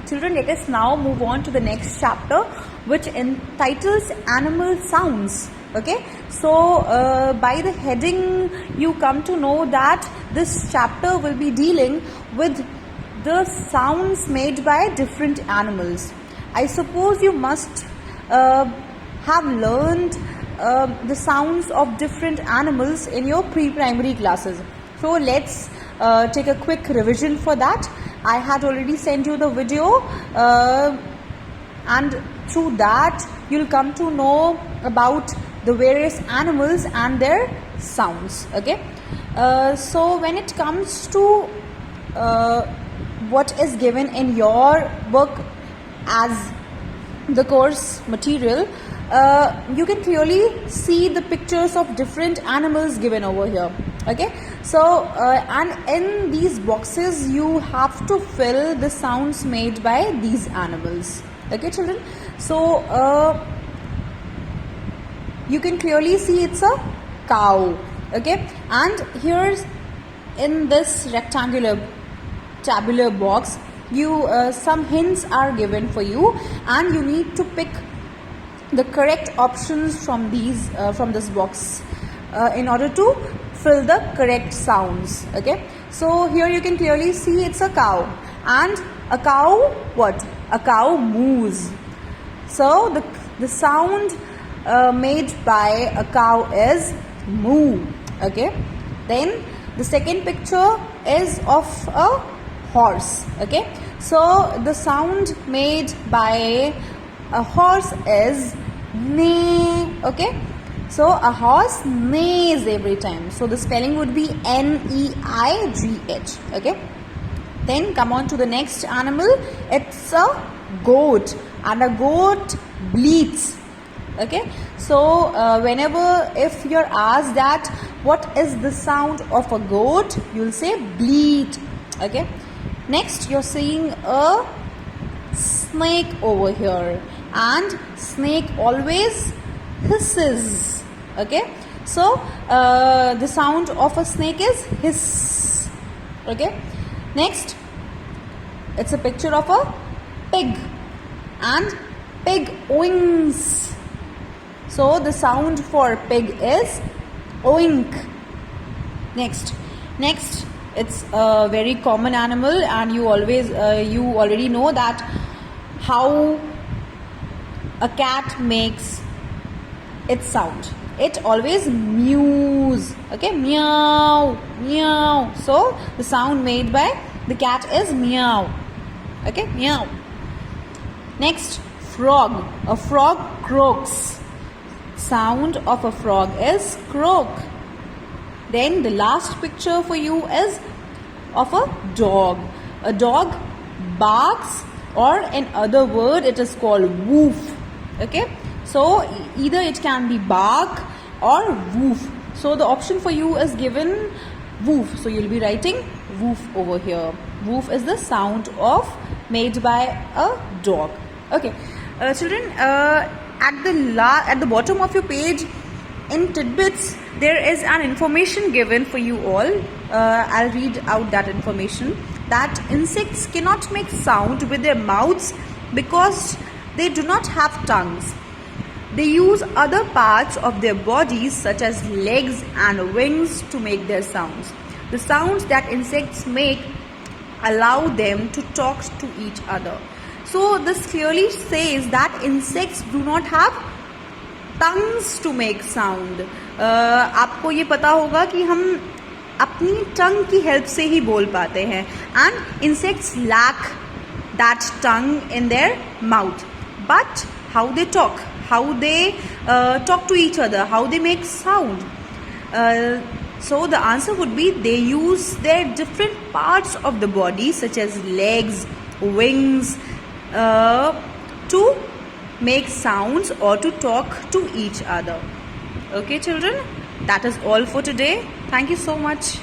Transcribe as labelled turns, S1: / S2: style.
S1: children, let us now move on to the next chapter, which entitles animal sounds. Okay, so by the heading you come to know that this chapter will be dealing with the sounds made by different animals. I suppose you must have learned the sounds of different animals in your pre-primary classes. So let's take a quick revision for that. I had already sent you the video and through that you'll come to know about the various animals and their sounds. Okay, so when it comes to what is given in your book as the course material, you can clearly see the pictures of different animals given over here. Okay, so and in these boxes you have to fill the sounds made by these animals. Okay children, so you can clearly see it's a cow. Okay, and here's in this rectangular tabular box you some hints are given for you, and you need to pick the correct options from these from this box in order to fill the correct sounds. Okay, so here you can clearly see it's a cow, and a cow, what? A cow moos. So the sound made by a cow is moo. Okay, then the second picture is of a horse. Okay, so the sound made by a horse is neigh. Okay, so a horse neighs every time, so the spelling would be Neigh. Okay, then come on to the next animal. It's a goat, and a goat bleats. Okay, so whenever if you're asked that what is the sound of a goat, you'll say bleat. Okay, next you're seeing a snake over here, and snake always hisses. Okay, so the sound of a snake is hiss. Okay, next it's a picture of a pig, and pig oinks. So the sound for pig is oink. Next it's a very common animal, and you already know that how a cat makes its sound. It always mews. Okay, meow, meow. So the sound made by the cat is meow. Okay, meow. Next, frog. A frog croaks. Sound of a frog is croak. Then the last picture for you is of a dog. A dog barks, or in other word it is called woof. Okay, so either it can be bark or woof. So the option for you is given woof. So you'll be writing woof over here. Woof is the sound of made by a dog. Okay, children, at the bottom of your page in tidbits there is an information given for you all. I'll read out that information. That insects cannot make sound with their mouths because they do not have tongues. They use other parts of their bodies such as legs and wings to make their sounds. The sounds that insects make allow them to talk to each other. So this clearly says that insects do not have tongues to make sound. आपको ये पता होगा कि हम अपनी टंग की help से ही बोल पाते हैं, and insects lack that tongue in their mouth. But how they talk, how they talk to each other, how they make sound. So the answer would be they use their different parts of the body such as legs, wings, to make sounds or to talk to each other. Okay children, that is all for today. Thank you so much.